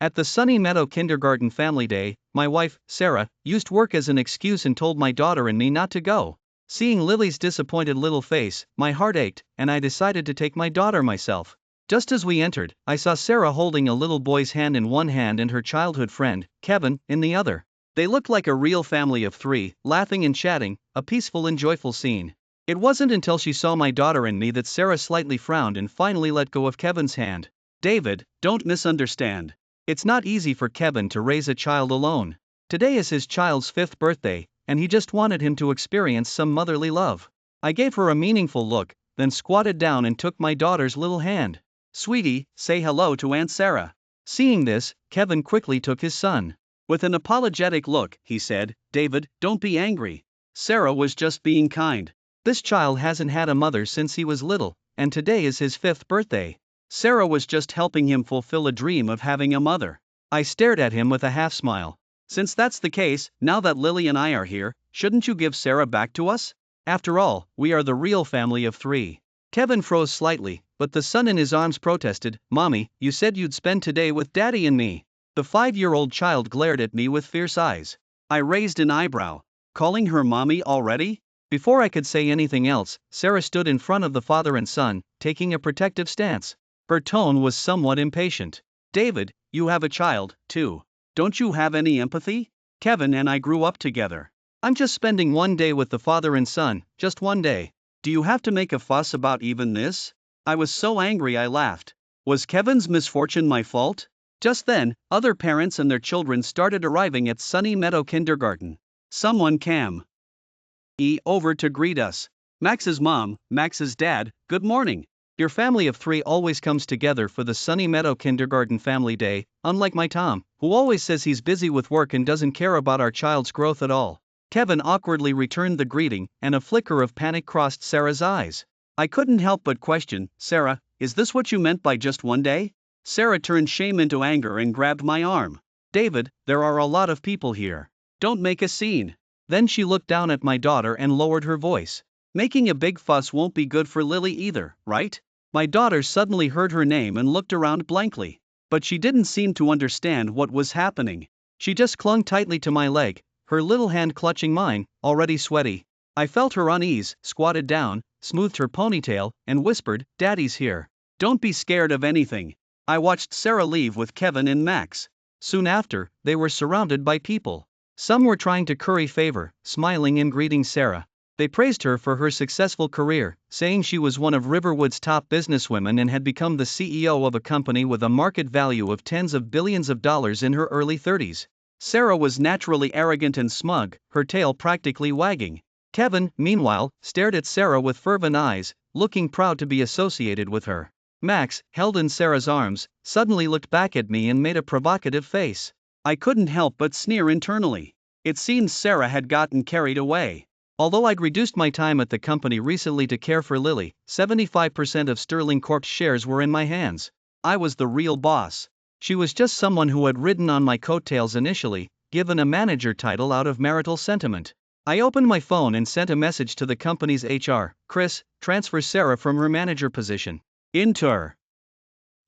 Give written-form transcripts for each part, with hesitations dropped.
At the Sunny Meadow Kindergarten Family Day, my wife, Sarah, used work as an excuse and told my daughter and me not to go. Seeing Lily's disappointed little face, my heart ached, and I decided to take my daughter myself. Just as we entered, I saw Sarah holding a little boy's hand in one hand and her childhood friend, Kevin, in the other. They looked like a real family of three, laughing and chatting, a peaceful and joyful scene. It wasn't until she saw my daughter and me that Sarah slightly frowned and finally let go of Kevin's hand. David, don't misunderstand. It's not easy for Kevin to raise a child alone. Today is his child's 5th birthday, and he just wanted him to experience some motherly love. I gave her a meaningful look, then squatted down and took my daughter's little hand. Sweetie, say hello to Aunt Sarah. Seeing this, Kevin quickly took his son. With an apologetic look, he said, David, don't be angry. Sarah was just being kind. This child hasn't had a mother since he was little, and today is his 5th birthday. Sarah was just helping him fulfill a dream of having a mother. I stared at him with a half smile. Since that's the case, now that Lily and I are here, shouldn't you give Sarah back to us? After all, we are the real family of 3. Kevin froze slightly, but the son in his arms protested, Mommy, you said you'd spend today with Daddy and me. The 5-year-old child glared at me with fierce eyes. I raised an eyebrow. Calling her Mommy already? Before I could say anything else, Sarah stood in front of the father and son, taking a protective stance. Her tone was somewhat impatient. David, you have a child, too. Don't you have any empathy? Kevin and I grew up together. I'm just spending one day with the father and son, just one day. Do you have to make a fuss about even this? I was so angry I laughed. Was Kevin's misfortune my fault? Just then, other parents and their children started arriving at Sunny Meadow Kindergarten. Someone came over to greet us. Max's mom, Max's dad, good morning. Your family of 3 always comes together for the Sunny Meadow Kindergarten Family Day, unlike my Tom, who always says he's busy with work and doesn't care about our child's growth at all. Kevin awkwardly returned the greeting, and a flicker of panic crossed Sarah's eyes. I couldn't help but question, Sarah, is this what you meant by just one day? Sarah turned shame into anger and grabbed my arm. David, there are a lot of people here. Don't make a scene. Then she looked down at my daughter and lowered her voice. Making a big fuss won't be good for Lily either, right? My daughter suddenly heard her name and looked around blankly. But she didn't seem to understand what was happening. She just clung tightly to my leg, her little hand clutching mine, already sweaty. I felt her unease, squatted down, smoothed her ponytail, and whispered, Daddy's here. Don't be scared of anything. I watched Sarah leave with Kevin and Max. Soon after, they were surrounded by people. Some were trying to curry favor, smiling and greeting Sarah. They praised her for her successful career, saying she was one of Riverwood's top businesswomen and had become the CEO of a company with a market value of tens of billions of dollars in her early 30s. Sarah was naturally arrogant and smug, her tail practically wagging. Kevin, meanwhile, stared at Sarah with fervent eyes, looking proud to be associated with her. Max, held in Sarah's arms, suddenly looked back at me and made a provocative face. I couldn't help but sneer internally. It seemed Sarah had gotten carried away. Although I'd reduced my time at the company recently to care for Lily, 75% of Sterling Corp's shares were in my hands. I was the real boss. She was just someone who had ridden on my coattails initially, given a manager title out of marital sentiment. I opened my phone and sent a message to the company's HR, Chris, transfer Sarah from her manager position. Enter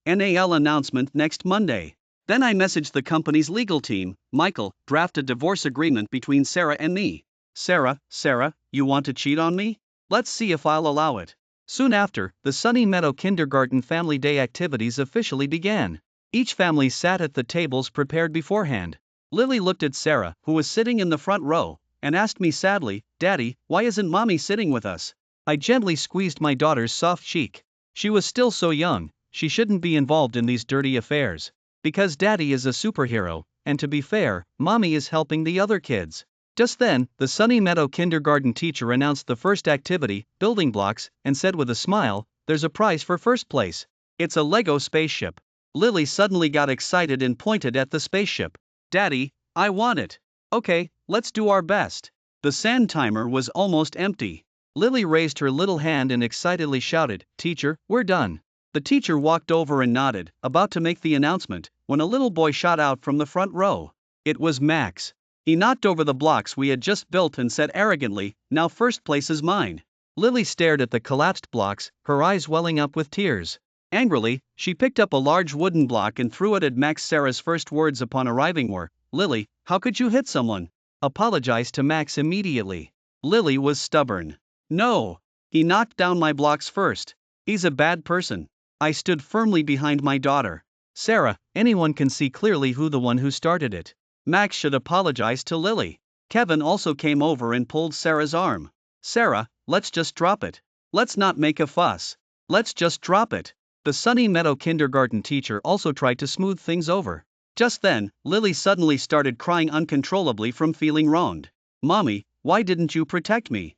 NAL announcement next Monday. Then I messaged the company's legal team, Michael, draft a divorce agreement between Sarah and me. Sarah, you want to cheat on me? Let's see if I'll allow it. Soon after, the Sunny Meadow Kindergarten Family Day activities officially began. Each family sat at the tables prepared beforehand. Lily looked at Sarah, who was sitting in the front row, and asked me sadly, Daddy, why isn't Mommy sitting with us? I gently squeezed my daughter's soft cheek. She was still so young, she shouldn't be involved in these dirty affairs. Because Daddy is a superhero, and to be fair, Mommy is helping the other kids. Just then, the Sunny Meadow Kindergarten teacher announced the first activity, building blocks, and said with a smile, there's a prize for first place. It's a Lego spaceship. Lily suddenly got excited and pointed at the spaceship. Daddy, I want it. Okay, let's do our best. The sand timer was almost empty. Lily raised her little hand and excitedly shouted, Teacher, we're done. The teacher walked over and nodded, about to make the announcement, when a little boy shot out from the front row. It was Max. He knocked over the blocks we had just built and said arrogantly, now first place is mine. Lily stared at the collapsed blocks, her eyes welling up with tears. Angrily, she picked up a large wooden block and threw it at Max. Sarah's first words upon arriving were, "Lily, how could you hit someone? Apologize to Max immediately." Lily was stubborn. "No. He knocked down my blocks first. He's a bad person." I stood firmly behind my daughter. "Sarah, anyone can see clearly who the one who started it. Max should apologize to Lily." Kevin also came over and pulled Sarah's arm. "Sarah, let's just drop it. Let's not make a fuss. Let's just drop it." The Sunny Meadow kindergarten teacher also tried to smooth things over. Just then, Lily suddenly started crying uncontrollably from feeling wronged. "Mommy, why didn't you protect me?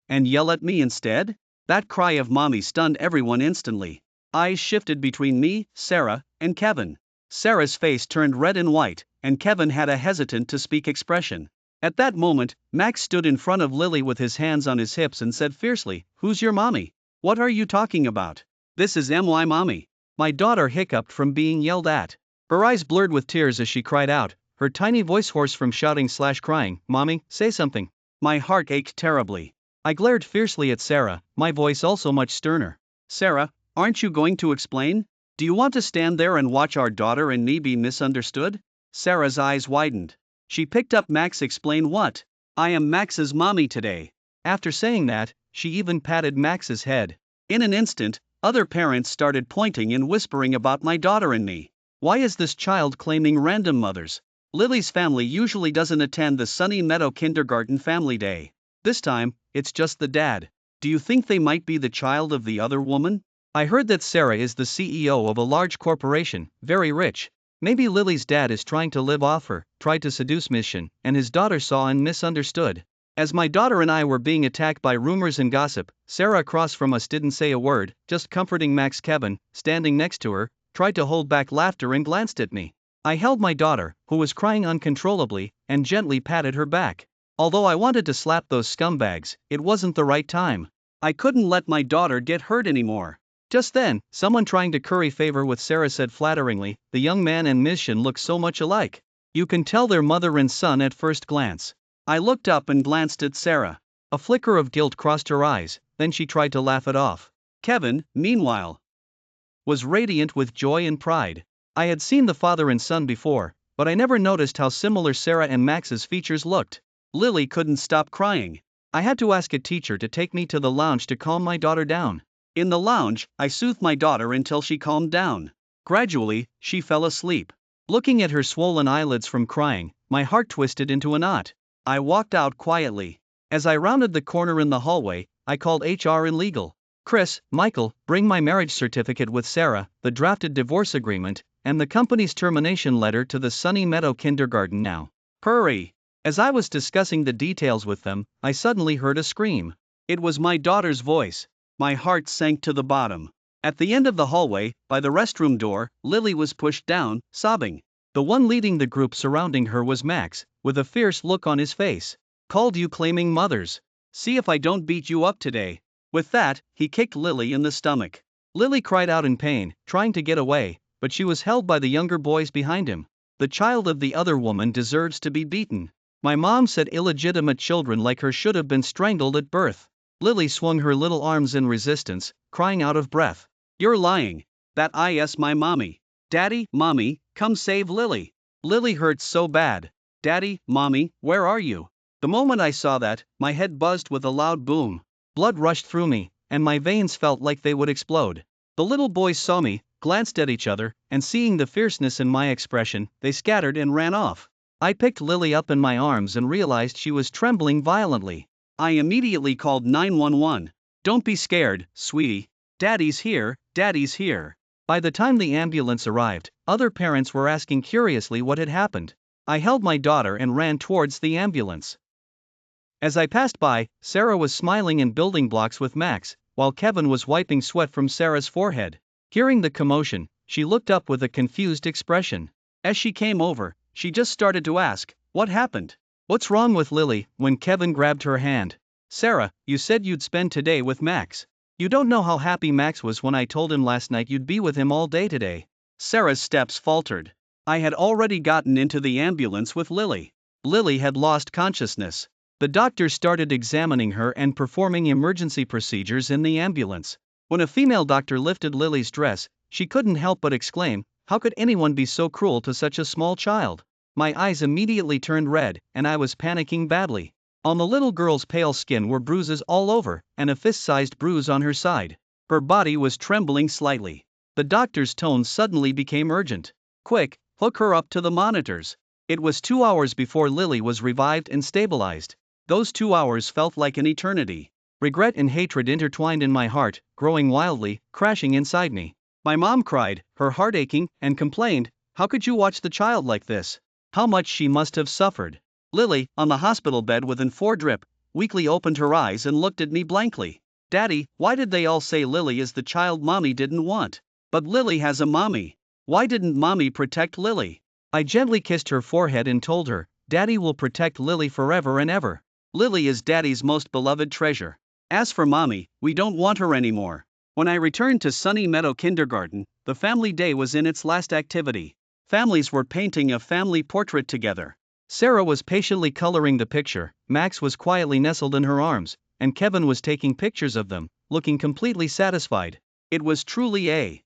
And yell at me instead?" That cry of mommy stunned everyone instantly. Eyes shifted between me, Sarah, and Kevin. Sarah's face turned red and white, and Kevin had a hesitant to speak expression. At that moment, Max stood in front of Lily with his hands on his hips and said fiercely, "Who's your mommy? What are you talking about? This is my mommy." My daughter hiccuped from being yelled at. Her eyes blurred with tears as she cried out, her tiny voice hoarse from shouting/crying, "Mommy, say something." My heart ached terribly. I glared fiercely at Sarah, my voice also much sterner. "Sarah, aren't you going to explain? Do you want to stand there and watch our daughter and me be misunderstood?" Sarah's eyes widened. She picked up Max. "Explain what? I am Max's mommy today." After saying that, she even patted Max's head. In an instant, other parents started pointing and whispering about my daughter and me. Why is this child claiming random mothers? Lily's family usually doesn't attend the Sunny Meadow Kindergarten Family Day. This time, it's just the dad. Do you think they might be the child of the other woman? I heard that Sarah is the CEO of a large corporation, very rich. Maybe Lily's dad is trying to live off her, tried to seduce Mission, and his daughter saw and misunderstood. As my daughter and I were being attacked by rumors and gossip, Sarah across from us didn't say a word, just comforting Max. Kevin, standing next to her, tried to hold back laughter and glanced at me. I held my daughter, who was crying uncontrollably, and gently patted her back. Although I wanted to slap those scumbags, it wasn't the right time. I couldn't let my daughter get hurt anymore. Just then, someone trying to curry favor with Sarah said flatteringly, "The young man and Ms. Shin look so much alike. You can tell they're mother and son at first glance." I looked up and glanced at Sarah. A flicker of guilt crossed her eyes, then she tried to laugh it off. Kevin, meanwhile, was radiant with joy and pride. I had seen the father and son before, but I never noticed how similar Sarah and Max's features looked. Lily couldn't stop crying. I had to ask a teacher to take me to the lounge to calm my daughter down. In the lounge, I soothed my daughter until she calmed down. Gradually, she fell asleep. Looking at her swollen eyelids from crying, my heart twisted into a knot. I walked out quietly. As I rounded the corner in the hallway, I called HR and legal. "Chris, Michael, bring my marriage certificate with Sarah, the drafted divorce agreement, and the company's termination letter to the Sunny Meadow Kindergarten now. Hurry!" As I was discussing the details with them, I suddenly heard a scream. It was my daughter's voice. My heart sank to the bottom. At the end of the hallway, by the restroom door, Lily was pushed down, sobbing. The one leading the group surrounding her was Max, with a fierce look on his face. "Called you claiming mothers. See if I don't beat you up today." With that, he kicked Lily in the stomach. Lily cried out in pain, trying to get away, but she was held by the younger boys behind him. The child of the other woman deserves to be beaten. My mom said illegitimate children like her should have been strangled at birth. Lily swung her little arms in resistance, crying out of breath. "You're lying. That is my mommy. Daddy, mommy, come save Lily. Lily hurts so bad. Daddy, mommy, where are you?" The moment I saw that, my head buzzed with a loud boom. Blood rushed through me, and my veins felt like they would explode. The little boys saw me, glanced at each other, and seeing the fierceness in my expression, they scattered and ran off. I picked Lily up in my arms and realized she was trembling violently. I immediately called 911. "Don't be scared, sweetie. Daddy's here, Daddy's here." By the time the ambulance arrived, other parents were asking curiously what had happened. I held my daughter and ran towards the ambulance. As I passed by, Sarah was smiling and building blocks with Max, while Kevin was wiping sweat from Sarah's forehead. Hearing the commotion, she looked up with a confused expression. As she came over, she just started to ask, "What happened? What's wrong with Lily?" when Kevin grabbed her hand. "Sarah, you said you'd spend today with Max. You don't know how happy Max was when I told him last night you'd be with him all day today." Sarah's steps faltered. I had already gotten into the ambulance with Lily. Lily had lost consciousness. The doctor started examining her and performing emergency procedures in the ambulance. When a female doctor lifted Lily's dress, she couldn't help but exclaim, "How could anyone be so cruel to such a small child?" My eyes immediately turned red, and I was panicking badly. On the little girl's pale skin were bruises all over, and a fist-sized bruise on her side. Her body was trembling slightly. The doctor's tone suddenly became urgent. "Quick, hook her up to the monitors." It was 2 hours before Lily was revived and stabilized. Those 2 hours felt like an eternity. Regret and hatred intertwined in my heart, growing wildly, crashing inside me. My mom cried, her heart aching, and complained, "How could you watch the child like this? How much she must have suffered." Lily, on the hospital bed with an 4 drip, weakly opened her eyes and looked at me blankly. "Daddy, why did they all say Lily is the child mommy didn't want? But Lily has a mommy. Why didn't mommy protect Lily?" I gently kissed her forehead and told her, "Daddy will protect Lily forever and ever. Lily is Daddy's most beloved treasure. As for mommy, we don't want her anymore." When I returned to Sunny Meadow Kindergarten, the family day was in its last activity. Families were painting a family portrait together. Sarah was patiently coloring the picture, Max was quietly nestled in her arms, and Kevin was taking pictures of them, looking completely satisfied. It was truly a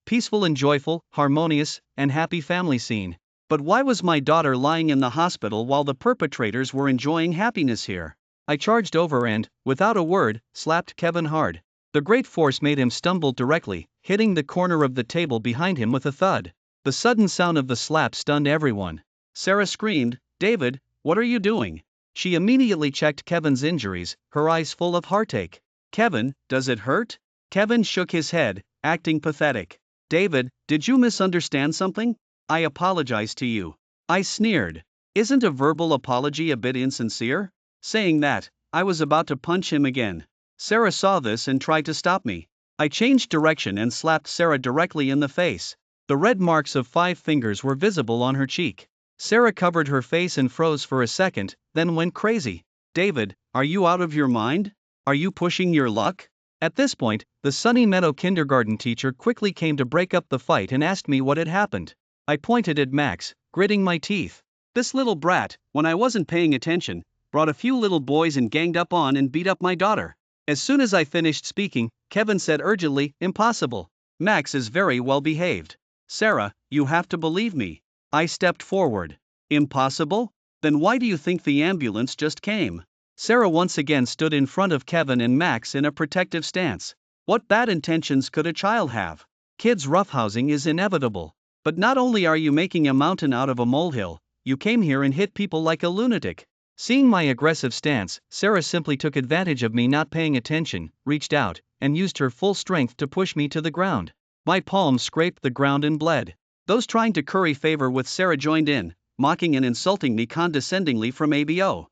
peaceful and joyful, harmonious, and happy family scene. But why was my daughter lying in the hospital while the perpetrators were enjoying happiness here? I charged over and, without a word, slapped Kevin hard. The great force made him stumble directly, hitting the corner of the table behind him with a thud. The sudden sound of the slap stunned everyone. Sarah screamed, "David, what are you doing?" She immediately checked Kevin's injuries, her eyes full of heartache. "Kevin, does it hurt?" Kevin shook his head, acting pathetic. "David, did you misunderstand something? I apologize to you." I sneered. "Isn't a verbal apology a bit insincere?" Saying that, I was about to punch him again. Sarah saw this and tried to stop me. I changed direction and slapped Sarah directly in the face. The red marks of 5 fingers were visible on her cheek. Sarah covered her face and froze for a second, then went crazy. "David, are you out of your mind? Are you pushing your luck?" At this point, the Sunny Meadow kindergarten teacher quickly came to break up the fight and asked me what had happened. I pointed at Max, gritting my teeth. "This little brat, when I wasn't paying attention, brought a few little boys and ganged up on and beat up my daughter." As soon as I finished speaking, Kevin said urgently, "Impossible. Max is very well behaved." "Sarah, you have to believe me." I stepped forward. "Impossible? Then why do you think the ambulance just came?" Sarah once again stood in front of Kevin and Max in a protective stance. What bad intentions could a child have? Kids' roughhousing is inevitable. But not only are you making a mountain out of a molehill, you came here and hit people like a lunatic. Seeing my aggressive stance, Sarah simply took advantage of me not paying attention, reached out, and used her full strength to push me to the ground. My palms scraped the ground and bled. Those trying to curry favor with Sarah joined in, mocking and insulting me condescendingly from ABO.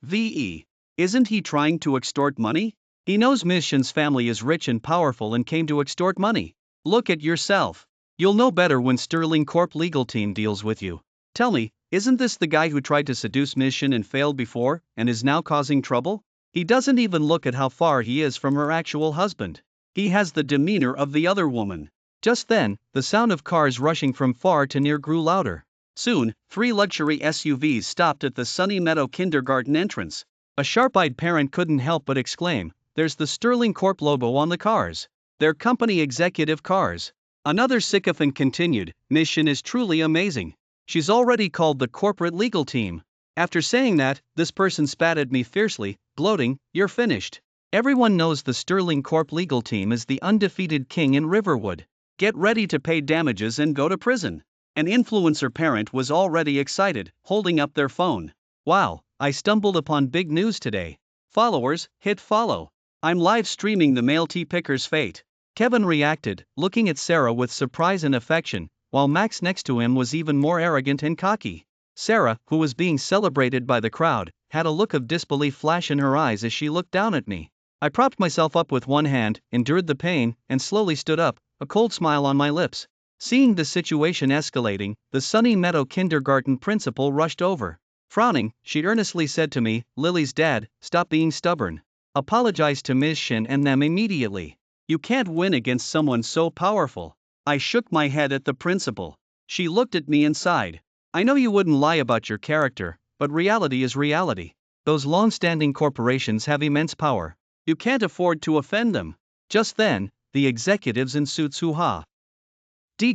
VE. Isn't he trying to extort money? He knows Ms. Shin's family is rich and powerful and came to extort money. Look at yourself. You'll know better when Sterling Corp legal team deals with you. Tell me, isn't this the guy who tried to seduce Ms. Shin and failed before, and is now causing trouble? He doesn't even look at how far he is from her actual husband. He has the demeanor of the other woman. Just then, the sound of cars rushing from far to near grew louder. Soon, 3 luxury SUVs stopped at the Sunny Meadow kindergarten entrance. A sharp-eyed parent couldn't help but exclaim, "There's the Sterling Corp logo on the cars. They're company executive cars." Another sycophant continued, "Ms. Shin is truly amazing. She's already called the corporate legal team." After saying that, this person spat at me fiercely, gloating, "You're finished. Everyone knows the Sterling Corp legal team is the undefeated king in Riverwood. Get ready to pay damages and go to prison." An influencer parent was already excited, holding up their phone. "Wow, I stumbled upon big news today. Followers, hit follow. I'm live streaming the male tea picker's fate." Kevin reacted, looking at Sarah with surprise and affection, while Max next to him was even more arrogant and cocky. Sarah, who was being celebrated by the crowd, had a look of disbelief flash in her eyes as she looked down at me. I propped myself up with one hand, endured the pain, and slowly stood up, a cold smile on my lips. Seeing the situation escalating, the Sunny Meadow kindergarten principal rushed over. Frowning, she earnestly said to me, "Lily's dad, stop being stubborn. Apologize to Ms. Shin and them immediately. You can't win against someone so powerful." I shook my head at the principal. She looked at me and sighed. "I know you wouldn't lie about your character, but reality is reality. Those long-standing corporations have immense power. You can't afford to offend them. Just then, the executives in suits hoo-ha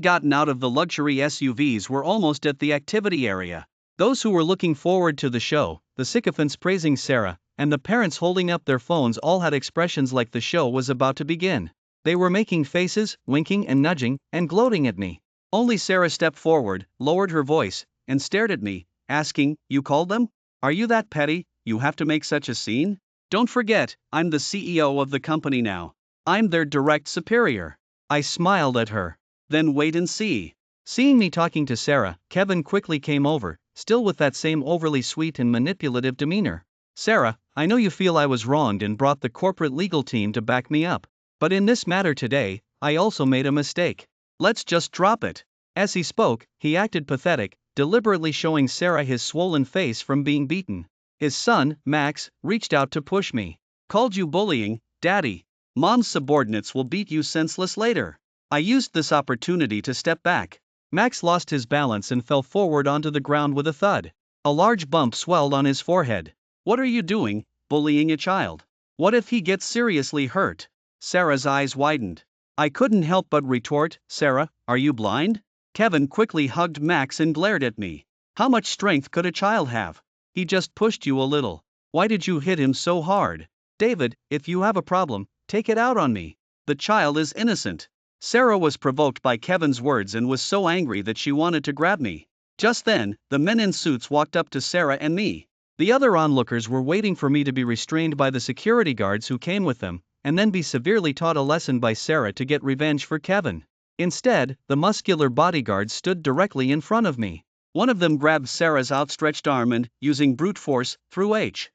gotten out of the luxury SUVs were almost at the activity area. Those who were looking forward to the show, the sycophants praising Sarah, and the parents holding up their phones all had expressions like the show was about to begin. They were making faces, winking and nudging, and gloating at me. Only Sarah stepped forward, lowered her voice, and stared at me, asking, "You called them? Are you that petty, you have to make such a scene? Don't forget, I'm the CEO of the company now. I'm their direct superior." I smiled at her. "Then wait and see." Seeing me talking to Sarah, Kevin quickly came over, still with that same overly sweet and manipulative demeanor. "Sarah, I know you feel I was wronged and brought the corporate legal team to back me up. But in this matter today, I also made a mistake. Let's just drop it." As he spoke, he acted pathetic, deliberately showing Sarah his swollen face from being beaten. His son, Max, reached out to push me. "Called you bullying, Daddy. Mom's subordinates will beat you senseless later." I used this opportunity to step back. Max lost his balance and fell forward onto the ground with a thud. A large bump swelled on his forehead. "What are you doing, bullying a child? What if he gets seriously hurt?" Sarah's eyes widened. I couldn't help but retort, "Sarah, are you blind?" Kevin quickly hugged Max and glared at me. "How much strength could a child have? He just pushed you a little. Why did you hit him so hard? David, if you have a problem, take it out on me. The child is innocent." Sarah was provoked by Kevin's words and was so angry that she wanted to grab me. Just then, the men in suits walked up to Sarah and me. The other onlookers were waiting for me to be restrained by the security guards who came with them, and then be severely taught a lesson by Sarah to get revenge for Kevin. Instead, the muscular bodyguards stood directly in front of me. One of them grabbed Sarah's outstretched arm and, using brute force, threw H.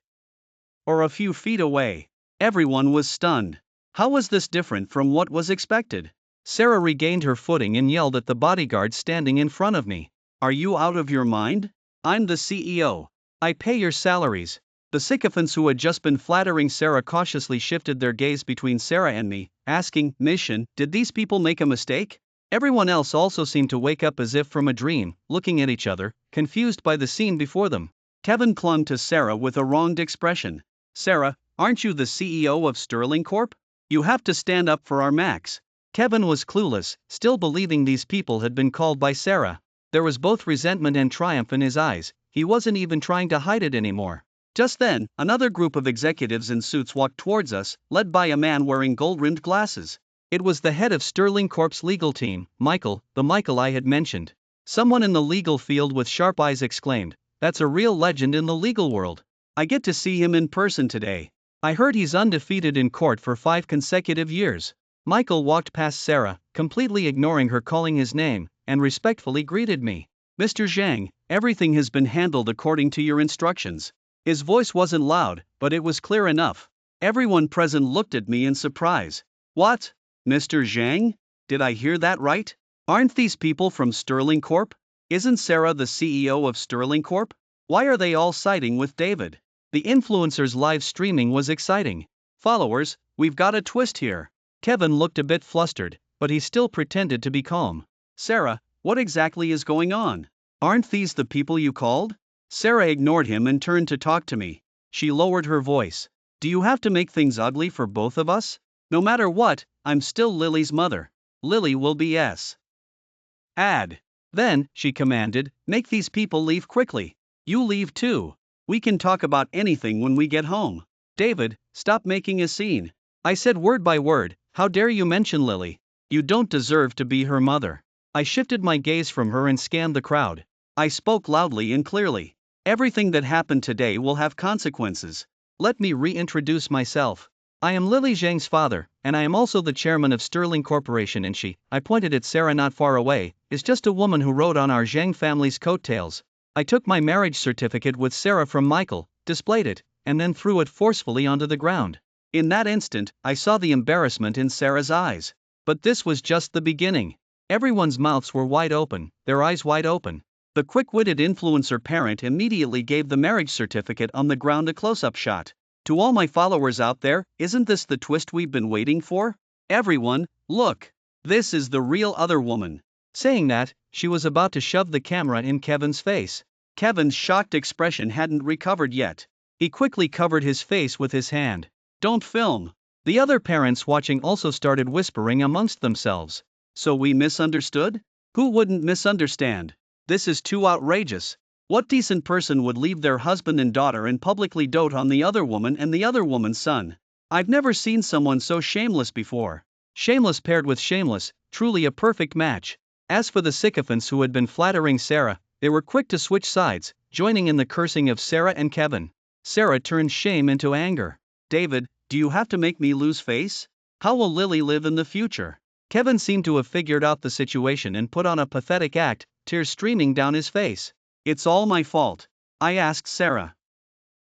or a few feet away. Everyone was stunned. How was this different from what was expected? Sarah regained her footing and yelled at the bodyguard standing in front of me. "Are you out of your mind? I'm the CEO. I pay your salaries." The sycophants who had just been flattering Sarah cautiously shifted their gaze between Sarah and me, asking, "Mission, did these people make a mistake?" Everyone else also seemed to wake up as if from a dream, looking at each other, confused by the scene before them. Kevin clung to Sarah with a wronged expression. "Sarah, aren't you the CEO of Sterling Corp? You have to stand up for our Max." Kevin was clueless, still believing these people had been called by Sarah. There was both resentment and triumph in his eyes. He wasn't even trying to hide it anymore. Just then, another group of executives in suits walked towards us, led by a man wearing gold-rimmed glasses. It was the head of Sterling Corp's legal team, Michael, the Michael I had mentioned. Someone in the legal field with sharp eyes exclaimed, "That's a real legend in the legal world. I get to see him in person today. I heard he's undefeated in court for 5 consecutive years." Michael walked past Sarah, completely ignoring her calling his name, and respectfully greeted me. "Mr. Zhang, everything has been handled according to your instructions." His voice wasn't loud, but it was clear enough. Everyone present looked at me in surprise. "What? Mr. Zhang? Did I hear that right? Aren't these people from Sterling Corp? Isn't Sarah the CEO of Sterling Corp? Why are they all siding with David?" The influencer's live streaming was exciting. "Followers, we've got a twist here." Kevin looked a bit flustered, but he still pretended to be calm. "Sarah, what exactly is going on? Aren't these the people you called?" Sarah ignored him and turned to talk to me. She lowered her voice. "Do you have to make things ugly for both of us? No matter what, I'm still Lily's mother. Lily will be S. Ad. Then," she commanded, "make these people leave quickly. You leave too. We can talk about anything when we get home. David, stop making a scene." I said word by word, "How dare you mention Lily? You don't deserve to be her mother." I shifted my gaze from her and scanned the crowd. I spoke loudly and clearly. "Everything that happened today will have consequences. Let me reintroduce myself. I am Lily Zhang's father, and I am also the chairman of Sterling Corporation, and she," I pointed at Sarah not far away, "is just a woman who rode on our Zhang family's coattails." I took my marriage certificate with Sarah from Michael, displayed it, and then threw it forcefully onto the ground. In that instant, I saw the embarrassment in Sarah's eyes. But this was just the beginning. Everyone's mouths were wide open, their eyes wide open. The quick-witted influencer parent immediately gave the marriage certificate on the ground a close-up shot. "To all my followers out there, isn't this the twist we've been waiting for? Everyone, look. This is the real other woman." Saying that, she was about to shove the camera in Kevin's face. Kevin's shocked expression hadn't recovered yet. He quickly covered his face with his hand. "Don't film. The other parents watching also started whispering amongst themselves. So we misunderstood? Who wouldn't misunderstand? This is too outrageous. What decent person would leave their husband and daughter and publicly dote on the other woman and the other woman's son? I've never seen someone so shameless before. Shameless paired with shameless, truly a perfect match. As for the sycophants who had been flattering Sarah, they were quick to switch sides, joining in the cursing of Sarah and Kevin. Sarah turned shame into anger. David, do you have to make me lose face? How will Lily live in the future? Kevin seemed to have figured out the situation and put on a pathetic act, tears streaming down his face. It's all my fault. I asked Sarah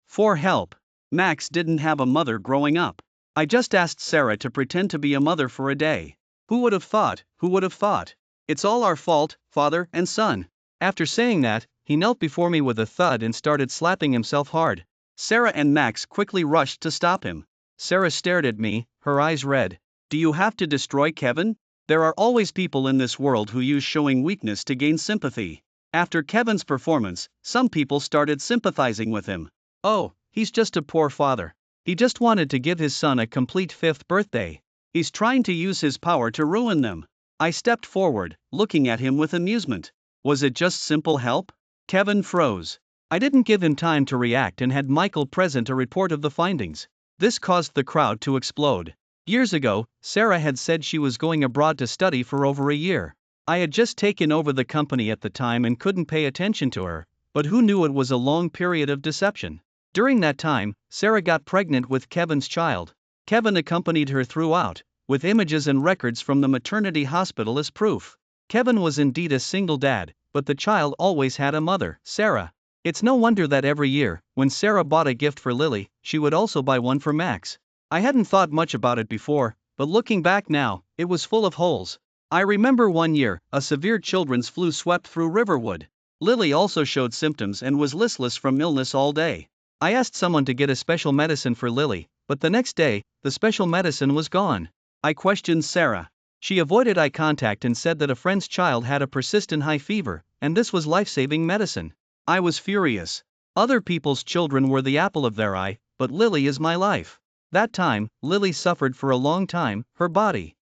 for help. Max didn't have a mother growing up. I just asked Sarah to pretend to be a mother for a day. Who would have thought? Who would have thought? It's all our fault, father and son. After saying that, he knelt before me with a thud and started slapping himself hard. Sarah and Max quickly rushed to stop him. Sarah stared at me, her eyes red. Do you have to destroy Kevin? There are always people in this world who use showing weakness to gain sympathy. After Kevin's performance, some people started sympathizing with him. Oh, he's just a poor father. He just wanted to give his son a complete 5th birthday. He's trying to use his power to ruin them. I stepped forward, looking at him with amusement. Was it just simple help? Kevin froze. I didn't give him time to react and had Michael present a report of the findings. This caused the crowd to explode. Years ago, Sarah had said she was going abroad to study for over a year. I had just taken over the company at the time and couldn't pay attention to her, but who knew it was a long period of deception? During that time, Sarah got pregnant with Kevin's child. Kevin accompanied her throughout, with images and records from the maternity hospital as proof. Kevin was indeed a single dad, but the child always had a mother, Sarah. It's no wonder that every year, when Sarah bought a gift for Lily, she would also buy one for Max. I hadn't thought much about it before, but looking back now, it was full of holes. I remember one year, a severe children's flu swept through Riverwood. Lily also showed symptoms and was listless from illness all day. I asked someone to get a special medicine for Lily, but the next day, the special medicine was gone. I questioned Sarah. She avoided eye contact and said that a friend's child had a persistent high fever, and this was life-saving medicine. I was furious. Other people's children were the apple of their eye, but Lily is my life. That time, Lily suffered for a long time, her body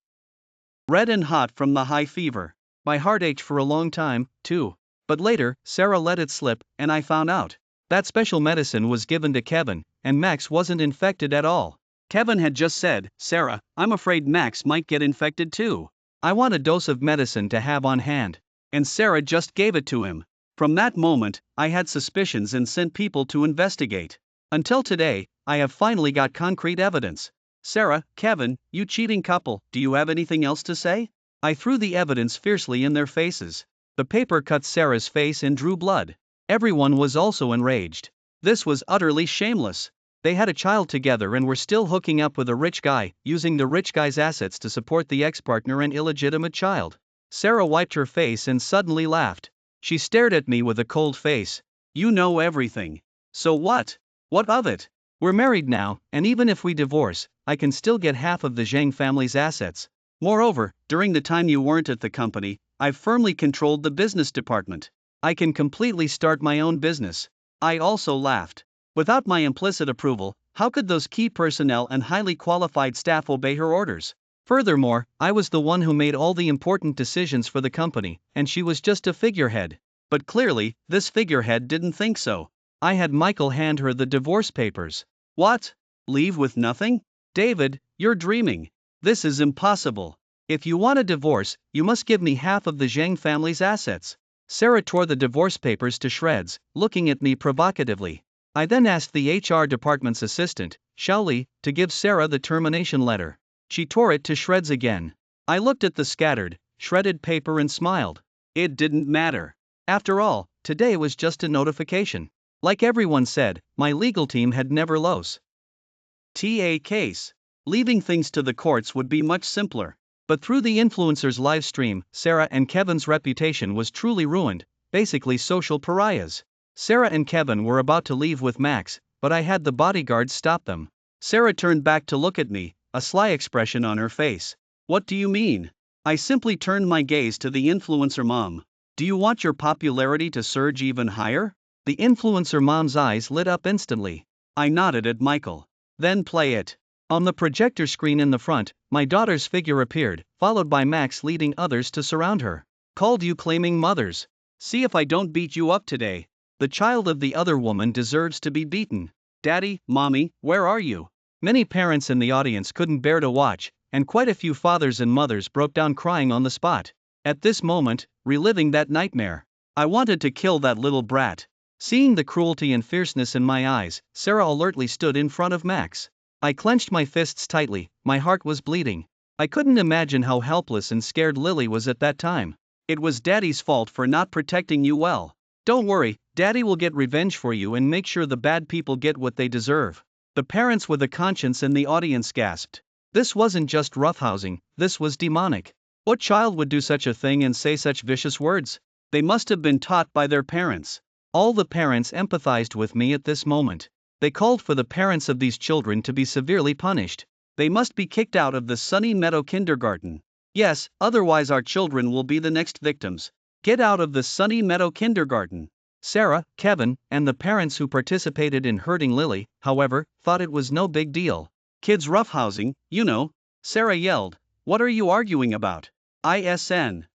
red and hot from the high fever. My heart ached for a long time, too. But later, Sarah let it slip, and I found out. That special medicine was given to Kevin, and Max wasn't infected at all. Kevin had just said, Sarah, I'm afraid Max might get infected too. I want a dose of medicine to have on hand. And Sarah just gave it to him. From that moment, I had suspicions and sent people to investigate. Until today, I have finally got concrete evidence. Sarah, Kevin, you cheating couple, do you have anything else to say? I threw the evidence fiercely in their faces. The paper cut Sarah's face and drew blood. Everyone was also enraged. This was utterly shameless. They had a child together and were still hooking up with a rich guy, using the rich guy's assets to support the ex-partner and illegitimate child. Sarah wiped her face and suddenly laughed. She stared at me with a cold face. You know everything. So what? What of it? We're married now, and even if we divorce, I can still get half of the Zhang family's assets. Moreover, during the time you weren't at the company, I've firmly controlled the business department. I can completely start my own business. I also laughed. Without my implicit approval, how could those key personnel and highly qualified staff obey her orders? Furthermore, I was the one who made all the important decisions for the company, and she was just a figurehead. But clearly, this figurehead didn't think so. I had Michael hand her the divorce papers. What? Leave with nothing? David, you're dreaming. This is impossible. If you want a divorce, you must give me half of the Zhang family's assets. Sarah tore the divorce papers to shreds, looking at me provocatively. I then asked the HR department's assistant, Xiaoli, to give Sarah the termination letter. She tore it to shreds again. I looked at the scattered, shredded paper and smiled. It didn't matter. After all, today was just a notification. Like everyone said, my legal team had never lost a case. Leaving things to the courts would be much simpler. But through the influencer's live stream, Sarah and Kevin's reputation was truly ruined, basically social pariahs. Sarah and Kevin were about to leave with Max, but I had the bodyguards stop them. Sarah turned back to look at me, a sly expression on her face. What do you mean? I simply turned my gaze to the influencer mom. Do you want your popularity to surge even higher? The influencer mom's eyes lit up instantly. I nodded at Michael. Then play it. On the projector screen in the front, my daughter's figure appeared, followed by Max leading others to surround her. Called you claiming mothers. See if I don't beat you up today. The child of the other woman deserves to be beaten. Daddy, Mommy, where are you? Many parents in the audience couldn't bear to watch, and quite a few fathers and mothers broke down crying on the spot. At this moment, reliving that nightmare, I wanted to kill that little brat. Seeing the cruelty and fierceness in my eyes, Sarah alertly stood in front of Max. I clenched my fists tightly, my heart was bleeding. I couldn't imagine how helpless and scared Lily was at that time. It was Daddy's fault for not protecting you well. Don't worry, Daddy will get revenge for you and make sure the bad people get what they deserve. The parents with a conscience in the audience gasped. This wasn't just roughhousing, this was demonic. What child would do such a thing and say such vicious words? They must have been taught by their parents. All the parents empathized with me at this moment. They called for the parents of these children to be severely punished. They must be kicked out of the Sunny Meadow Kindergarten. Yes, otherwise our children will be the next victims. Get out of the Sunny Meadow Kindergarten. Sarah, Kevin, and the parents who participated in hurting Lily, however, thought it was no big deal. Kids roughhousing, you know. Sarah yelled. What are you arguing about? ISN.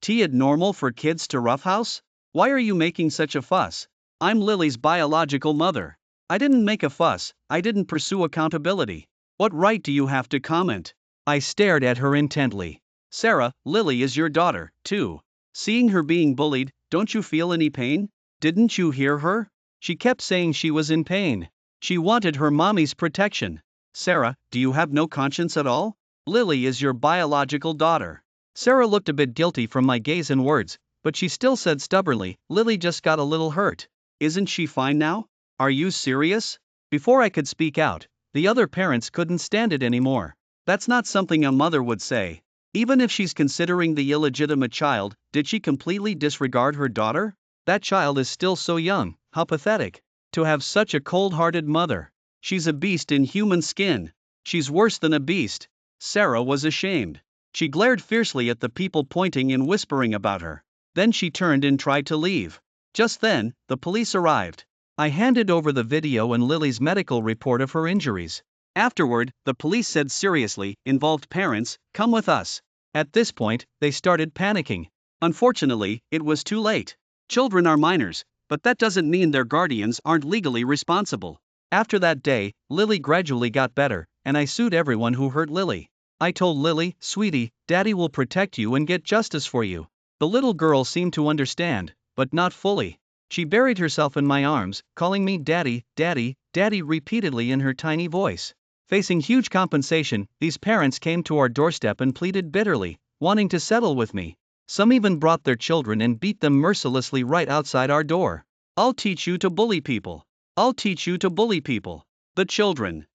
It normal for kids to roughhouse? Why are you making such a fuss? I'm Lily's biological mother. I didn't make a fuss, I didn't pursue accountability. What right do you have to comment? I stared at her intently. Sarah, Lily is your daughter, too. Seeing her being bullied, don't you feel any pain? Didn't you hear her? She kept saying she was in pain. She wanted her mommy's protection. Sarah, do you have no conscience at all? Lily is your biological daughter. Sarah looked a bit guilty from my gaze and words, but she still said stubbornly, Lily just got a little hurt. Isn't she fine now? Are you serious? Before I could speak out, the other parents couldn't stand it anymore. That's not something a mother would say. Even if she's considering the illegitimate child, did she completely disregard her daughter? That child is still so young, how pathetic. To have such a cold-hearted mother. She's a beast in human skin. She's worse than a beast. Sarah was ashamed. She glared fiercely at the people pointing and whispering about her. Then she turned and tried to leave. Just then, the police arrived. I handed over the video and Lily's medical report of her injuries. Afterward, the police said seriously, involved parents, come with us. At this point, they started panicking. Unfortunately, it was too late. Children are minors, but that doesn't mean their guardians aren't legally responsible. After that day, Lily gradually got better, and I sued everyone who hurt Lily. I told Lily, sweetie, Daddy will protect you and get justice for you. The little girl seemed to understand, but not fully. She buried herself in my arms, calling me Daddy, Daddy, Daddy repeatedly in her tiny voice. Facing huge compensation, these parents came to our doorstep and pleaded bitterly, wanting to settle with me. Some even brought their children and beat them mercilessly right outside our door. I'll teach you to bully people. I'll teach you to bully people. The children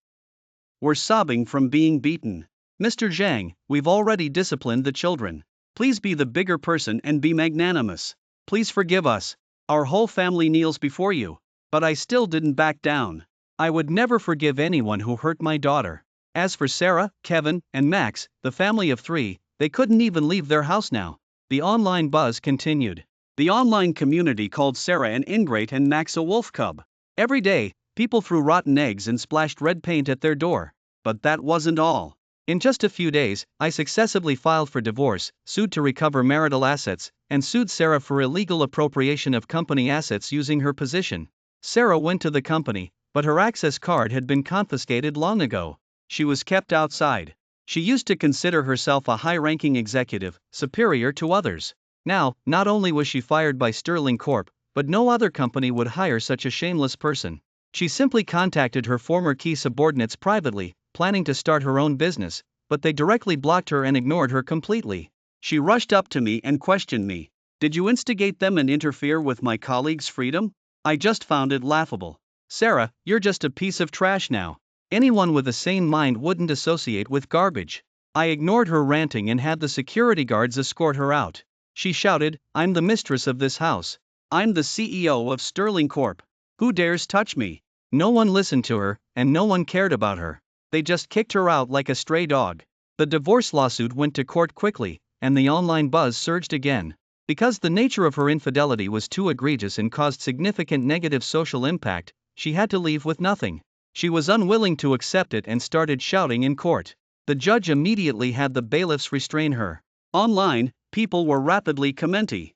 were sobbing from being beaten. Mr. Zhang, we've already disciplined the children. Please be the bigger person and be magnanimous. Please forgive us. Our whole family kneels before you. But I still didn't back down. I would never forgive anyone who hurt my daughter. As for Sarah, Kevin, and Max, the family of 3, they couldn't even leave their house now. The online buzz continued. The online community called Sarah an ingrate and Max a wolf cub. Every day, people threw rotten eggs and splashed red paint at their door. But that wasn't all. In just a few days, I successively filed for divorce, sued to recover marital assets, and sued Sarah for illegal appropriation of company assets using her position. Sarah went to the company, but her access card had been confiscated long ago. She was kept outside. She used to consider herself a high-ranking executive, superior to others. Now, not only was she fired by Sterling Corp., but no other company would hire such a shameless person. She simply contacted her former key subordinates privately, planning to start her own business, but they directly blocked her and ignored her completely. She rushed up to me and questioned me. Did you instigate them and interfere with my colleagues' freedom? I just found it laughable. Sarah, you're just a piece of trash now. Anyone with a sane mind wouldn't associate with garbage. I ignored her ranting and had the security guards escort her out. She shouted, I'm the mistress of this house. I'm the CEO of Sterling Corp. Who dares touch me? No one listened to her, and no one cared about her. They just kicked her out like a stray dog. The divorce lawsuit went to court quickly, and the online buzz surged again. Because the nature of her infidelity was too egregious and caused significant negative social impact, she had to leave with nothing. She was unwilling to accept it and started shouting in court. The judge immediately had the bailiffs restrain her. Online, people were rapidly commenting,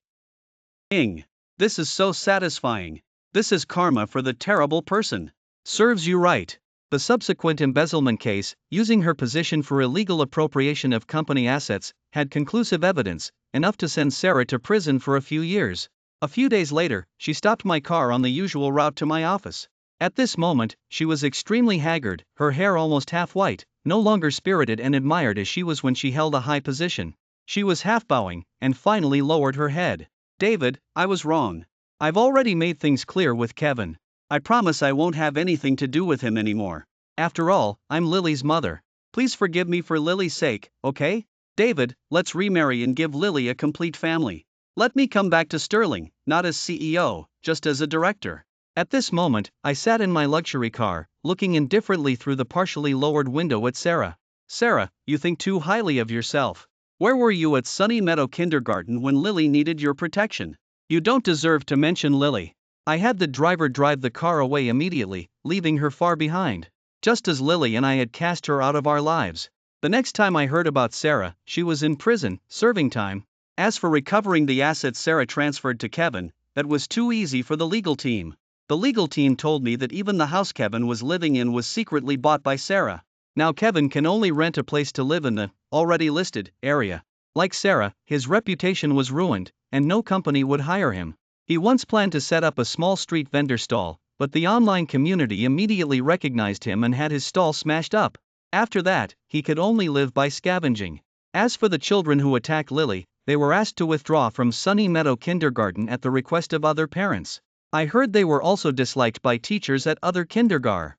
"This is so satisfying. This is karma for the terrible person. Serves you right." The subsequent embezzlement case, using her position for illegal appropriation of company assets, had conclusive evidence, enough to send Sarah to prison for a few years. A few days later, she stopped my car on the usual route to my office. At this moment, she was extremely haggard, her hair almost half white, no longer spirited and admired as she was when she held a high position. She was half bowing, and finally lowered her head. "David, I was wrong. I've already made things clear with Kevin. I promise I won't have anything to do with him anymore. After all, I'm Lily's mother. Please forgive me for Lily's sake, okay? David, let's remarry and give Lily a complete family. Let me come back to Sterling, not as CEO, just as a director." At this moment, I sat in my luxury car, looking indifferently through the partially lowered window at Sarah. "Sarah, you think too highly of yourself. Where were you at Sunny Meadow Kindergarten when Lily needed your protection? You don't deserve to mention Lily." I had the driver drive the car away immediately, leaving her far behind. Just as Lily and I had cast her out of our lives. The next time I heard about Sarah, she was in prison, serving time. As for recovering the assets Sarah transferred to Kevin, that was too easy for the legal team. The legal team told me that even the house Kevin was living in was secretly bought by Sarah. Now Kevin can only rent a place to live in the already listed area. Like Sarah, his reputation was ruined, and no company would hire him. He once planned to set up a small street vendor stall, but the online community immediately recognized him and had his stall smashed up. After that, he could only live by scavenging. As for the children who attacked Lily, they were asked to withdraw from Sunny Meadow Kindergarten at the request of other parents. I heard they were also disliked by teachers at other kindergartens.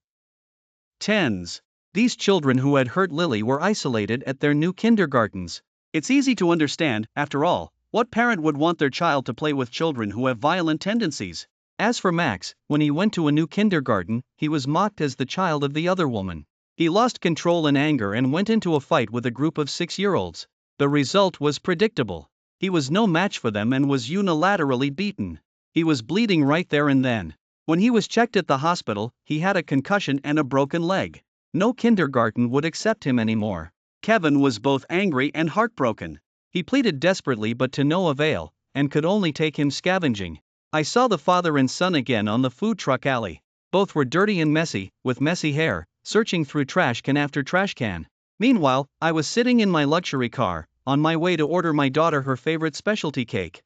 These children who had hurt Lily were isolated at their new kindergartens. It's easy to understand, after all, what parent would want their child to play with children who have violent tendencies? As for Max, when he went to a new kindergarten, he was mocked as the child of the other woman. He lost control in anger and went into a fight with a group of 6-year-olds. The result was predictable. He was no match for them and was unilaterally beaten. He was bleeding right there and then. When he was checked at the hospital, he had a concussion and a broken leg. No kindergarten would accept him anymore. Kevin was both angry and heartbroken. He pleaded desperately but to no avail, and could only take him scavenging. I saw the father and son again on the food truck alley. Both were dirty and messy, with messy hair, searching through trash can after trash can. Meanwhile, I was sitting in my luxury car, on my way to order my daughter her favorite specialty cake.